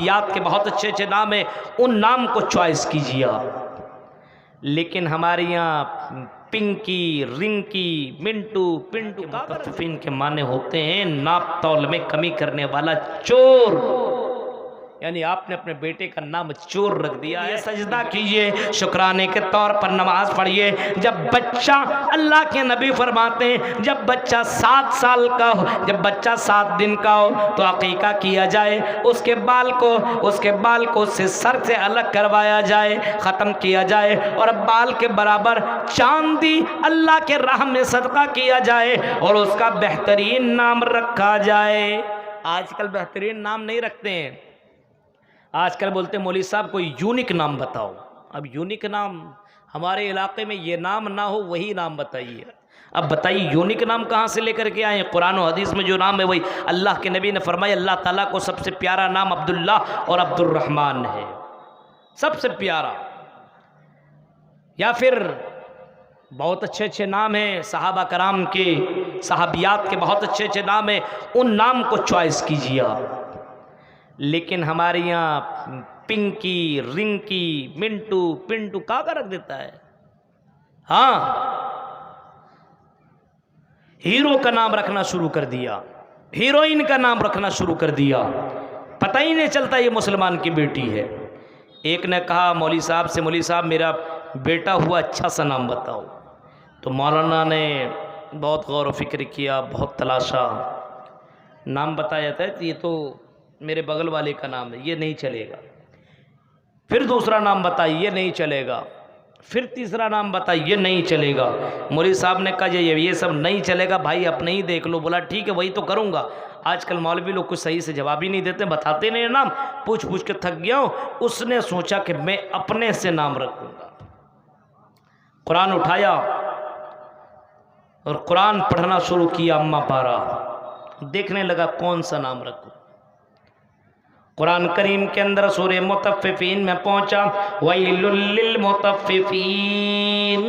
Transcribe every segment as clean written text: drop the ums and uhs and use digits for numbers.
सहाबियात के बहुत अच्छे अच्छे नाम हैं, उन नाम को चॉइस कीजिए आप। लेकिन हमारे यहाँ पिंकी, रिंकी, मिंटू, पिंटू मुतफ्फिफीन के माने होते हैं नाप तौल में कमी करने वाला चोर। यानी आपने अपने बेटे का नाम चोर रख दिया है। सजदा कीजिए, शुक्राने के तौर पर नमाज पढ़िए। जब बच्चा, अल्लाह के नबी फरमाते हैं जब बच्चा 7 साल का हो, जब बच्चा 7 दिन का हो तो अकीका किया जाए, उसके बाल को उससे सर से अलग करवाया जाए, ख़त्म किया जाए, और बाल के बराबर चांदी अल्लाह के राह में सदका किया जाए और उसका बेहतरीन नाम रखा जाए। आजकल बेहतरीन नाम नहीं रखते हैं, आजकल बोलते हैं मौलवी साहब कोई यूनिक नाम बताओ। अब यूनिक नाम, हमारे इलाके में ये नाम ना हो वही नाम बताइए। अब बताइए यूनिक नाम कहाँ से लेकर के आए? कुरान और हदीस में जो नाम है वही अल्लाह के नबी ने फरमाया, अल्लाह ताला को सबसे प्यारा नाम अब्दुल्ला और अब्दुर्रहमान है, सबसे प्यारा। या फिर बहुत अच्छे अच्छे नाम हैं सहाबा कराम के, सहाबियात के बहुत अच्छे अच्छे नाम हैं, उन नाम को चॉइस कीजिए आप। लेकिन हमारे यहाँ पिंकी, रिंकी, मिंटू, पिंटू काका रख देता है। हाँ, हीरो का नाम रखना शुरू कर दिया, हीरोइन का नाम रखना शुरू कर दिया, पता ही नहीं चलता ये मुसलमान की बेटी है। एक ने कहा मौलवी साहब से, मौलवी साहब मेरा बेटा हुआ, अच्छा सा नाम बताओ। तो मौलाना ने बहुत गौर व फिक्र किया, बहुत तलाशा, नाम बताया जाता है तो ये तो मेरे बगल वाले का नाम है, ये नहीं चलेगा। फिर दूसरा नाम बताइए, ये नहीं चलेगा। फिर तीसरा नाम बताइए, ये नहीं चलेगा। मौलवी साहब ने कहा ये सब नहीं चलेगा भाई, अपने ही देख लो। बोला ठीक है वही तो करूँगा। आजकल मौलवी लोग कुछ सही से जवाब ही नहीं देते, बताते नहीं नाम, पूछ पूछ के थक गया हूँ। उसने सोचा कि मैं अपने से नाम रखूँगा। कुरान उठाया और कुरान पढ़ना शुरू किया, अम्मा पारा, देखने लगा कौन सा नाम रखूँ। कुरान करीम के अंदर सूरे मुतफ्फिफीन में पहुंचा, वैलुल लिल मुतफ्फिफीन।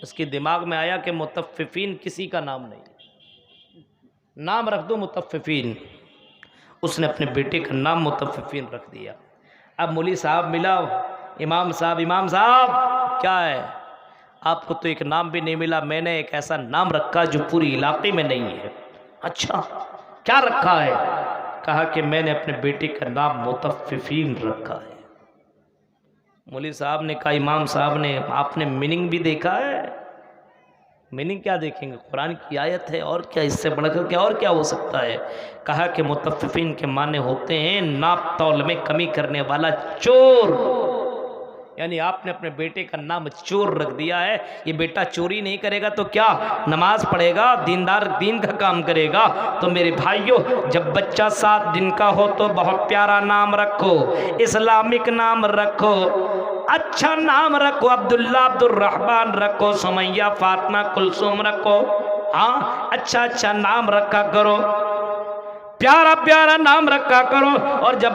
उसके दिमाग में आया कि मुतफ्फिफीन किसी का नाम नहीं, नाम रख दो मुतफ्फिफीन। उसने अपने बेटे का नाम मुतफ्फिफीन रख दिया। अब मौलवी साहब मिला, इमाम साहब क्या है, आपको तो एक नाम भी नहीं मिला, मैंने एक ऐसा नाम रखा जो पूरी इलाके में नहीं है। अच्छा क्या रखा है? कहा कि मैंने अपने बेटे का नाम मुतफ्फिफीन रखा है। मौलवी साहब ने कहा, इमाम साहब ने, आपने मीनिंग भी देखा है? मीनिंग क्या देखेंगे, कुरान की आयत है, और क्या इससे बढ़कर क्या और क्या हो सकता है? कहा कि मुतफ्फिफीन के माने होते हैं नाप तौल में कमी करने वाला चोर। यानी आपने अपने बेटे का नाम चोर रख दिया है। ये बेटा चोरी नहीं करेगा तो क्या, नमाज पढ़ेगा, दीनदार, दीन का काम करेगा। तो मेरे भाइयों, जब बच्चा 7 दिन का हो तो बहुत प्यारा नाम रखो, इस्लामिक नाम रखो, अच्छा नाम रखो, अब्दुल्ला, अब्दुर्रहमान रखो, सुमैया, फातिमा, कुलसुम रखो। हाँ, अच्छा नाम रखा करो, प्यारा प्यारा नाम रखा करो। और जब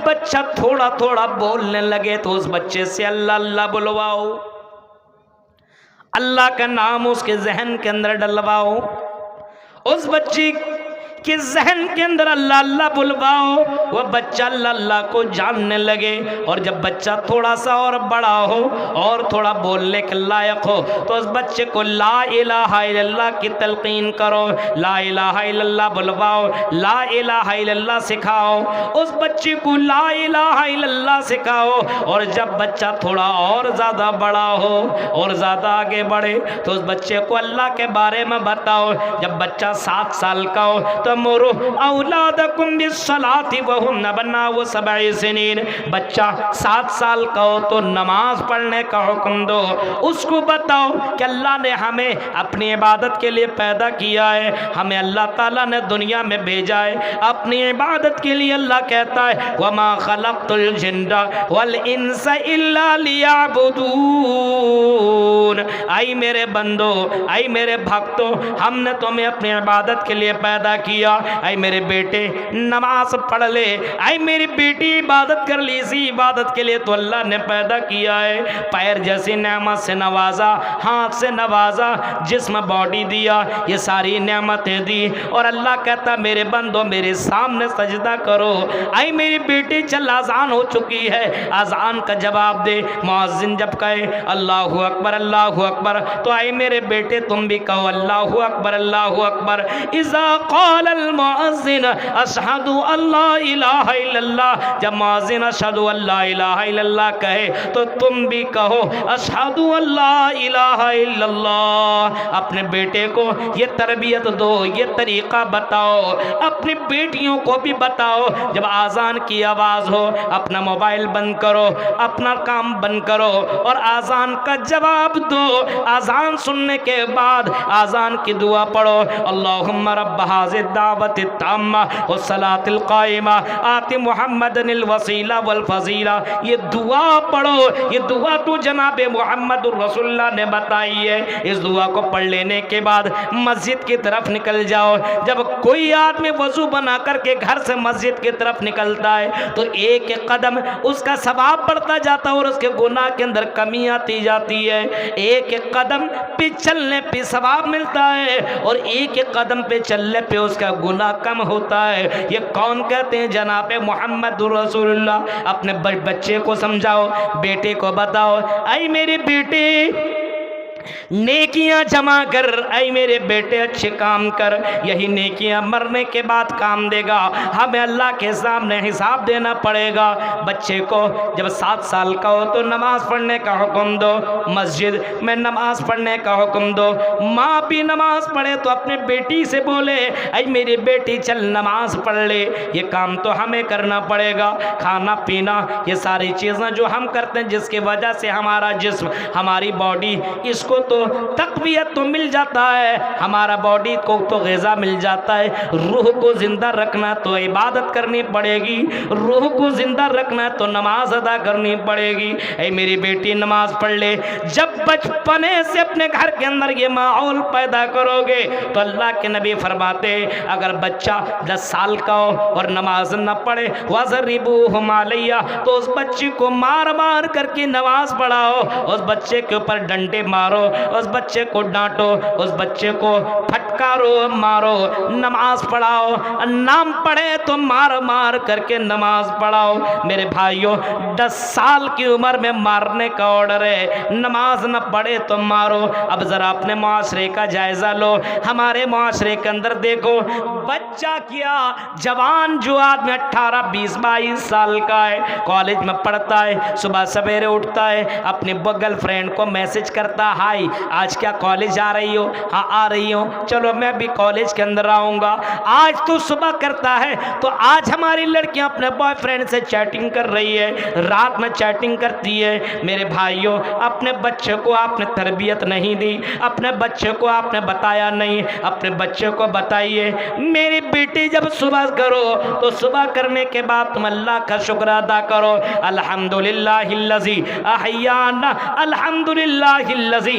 बच्चा थोड़ा थोड़ा बोलने लगे तो उस बच्चे से अल्लाह अल्लाह बुलवाओ, अल्लाह का नाम उसके जहन के अंदर डलवाओ, उस बच्चे कि जहन के अंदर अल्लाह अल्लाह बुलवाओ, वह बच्चा अल्लाह अल्लाह को जानने लगे। और जब बच्चा थोड़ा सा और बड़ा हो और थोड़ा बोलने के लायक हो तो उस बच्चे को ला इलाहा इल्लल्लाह की तलकीन करो, ला इलाहा इल्लल्लाह बुलवाओ, ला इलाहा इल्लल्लाह सिखाओ, उस बच्चे को ला इलाहा इल्लल्लाह सिखाओ। और जब बच्चा थोड़ा और ज़्यादा बड़ा हो और ज़्यादा आगे बढ़े तो उस बच्चे को अल्लाह के बारे में बताओ। जब बच्चा 7 साल का हो तो मुरु औलादकुम बिस्सलाति वहुम अबनाउ सब'i सिनीन, बच्चा 7 साल का हो तो नमाज पढ़ने का हुक्म दो। उसको बताओ कि अल्लाह ने हमें अपनी इबादत के लिए पैदा किया है, हमें अल्लाह ताला ने दुनिया में भेजा है अपनी इबादत के लिए। अल्लाह कहता है वमा खलक़तुल जिन्ना वल इंसा इल्ला लियअबुदून। आई मेरे बंदो, आई मेरे भक्तों, हमने तुम्हें अपनी इबादत के लिए पैदा किया, दिया। ऐ मेरे बेटे नमाज पढ़ ले, ऐ मेरी बेटी इबादत कर ली। इसी इबादत के लिए तो अल्लाह ने पैदा किया है। पैर जैसी नेमत से नवाजा, हाथ से नवाजा, जिस्म बॉडी दिया, ये सारी नेमतें दी और अल्लाह कहता मेरे बंदो मेरे सामने सजदा करो। आई मेरी बेटी चल अजान हो चुकी है, अजान का जवाब दे। मुअज्जिन जब कहे अल्लाहु अकबर अल्लाहु अकबर तो आई मेरे बेटे तुम भी कहो अल्लाहु अकबर अल्लाहु अकबर। इज़ा क़ालल मुअज्जिन अशहदु अल्ला इलाहा इल्लल्लाह, जब मुअज्जिन अशहदु अल्ला इलाहा इल्लल्लाह कहे तो तुम भी कहो अशहदु अल्ला इलाहा इल्लल्लाह। अपने बेटे को ये तरबियत दो, ये तरीक़ा बताओ, अपनी बेटियों को भी बताओ। जब आज़ान की आवाज़ हो अपना मोबाइल बंद करो, अपना काम बंद करो और आज़ान का जवाब दो। आज़ान सुनने के बाद आज़ान की दुआ पढ़ो, अल्लाहुम्मा रब्ब हाज़िद दावति ताम्मा वस्सलातिल क़ाइमा आति मुहम्मदनिल वसीला वल फ़ज़ीला। ये दुआ पढ़ो, ये दुआ तो जनाबे मुहम्मदुर रसूलुल्लाह ने बताई है। इस दुआ को पढ़ लेने के बाद मस्जिद की तरफ निकल जाओ। जब कोई आदमी वज़ू बना करके घर से मस्जिद की तरफ निकलता है तो एक एक कदम उसका सवाब बढ़ता जाता है और उसके गुनाह के अंदर कमी आती जाती है। एक एक कदम पे चलने पे सवाब मिलता है और एक एक कदम पे चलने पे उसका गुनाह कम होता है। ये कौन कहते हैं? जनाबे मुहम्मदुर रसूलुल्लाह। अपने बच्चे को समझाओ, बेटे को बताओ, आई मेरे बेटे नेकियां जमा कर, ऐ मेरे बेटे अच्छे काम कर, यही नेकियां मरने के बाद काम देगा। हमें अल्लाह के सामने हिसाब देना पड़ेगा। बच्चे को जब 7 साल का हो तो नमाज पढ़ने का हुक्म दो, मस्जिद में नमाज पढ़ने का हुक्म दो। माँ भी नमाज पढ़े तो अपने बेटी से बोले ऐ मेरी बेटी चल नमाज पढ़ ले। ये काम तो हमें करना पड़ेगा। खाना पीना ये सारी चीज़ें जो हम करते हैं जिसकी वजह से हमारा जिस्म, हमारी बॉडी, इसको तो तक़वियत तो मिल जाता है, हमारा बॉडी को तो ग़िज़ा मिल जाता है। रूह को ज़िंदा रखना तो इबादत करनी पड़ेगी, रूह को ज़िंदा रखना तो नमाज अदा करनी पड़ेगी। ऐ मेरी बेटी नमाज पढ़ ले। जब बचपने से अपने घर के अंदर ये माहौल पैदा करोगे तो अल्लाह के नबी फरमाते अगर बच्चा 10 साल का हो और नमाज न पढ़े वज़रिबूहुम अलैया, तो उस बच्चे को मार मार करके नमाज पढ़ाओ, उस बच्चे के ऊपर डंडे मारो, उस बच्चे को डांटो, उस बच्चे को फटकारो, मारो, नमाज पढ़ाओ। नाम पढ़े तो मार मार करके नमाज पढ़ाओ। मेरे भाइयों 10 साल की उम्र में मारने का ऑर्डर है, नमाज न पढ़े तो मारो। अब ज़रा अपने माशरे का जायज़ा लो। हमारे माशरे के अंदर देखो बच्चा क्या, जवान जो आदमी 18, 20, 22 साल का है, कॉलेज में पढ़ता है, सुबह सवेरे उठता है, अपनी गर्लफ्रेंड को मैसेज करता है हाय आज क्या कॉलेज आ रही हो? हाँ आ रही हो, चलो मैं भी कॉलेज के अंदर आऊँगा। आज तो सुबह करता है तो आज हमारी लड़कियां अपने बॉयफ्रेंड से चैटिंग कर रही है, रात में चैटिंग करती है। मेरे भाइयों अपने बच्चे को आपने तरबियत नहीं दी, अपने बच्चे को आपने बताया नहीं। अपने बच्चे को बताइए मेरी बेटी जब सुबह करो तो सुबह करने के बाद तुम अल्लाह का शुक्र अदा करो, अल्हम्दुलिल्लाहिल्लज़ी अहयाना, अल्हम्दुलिल्लाहिल्लज़ी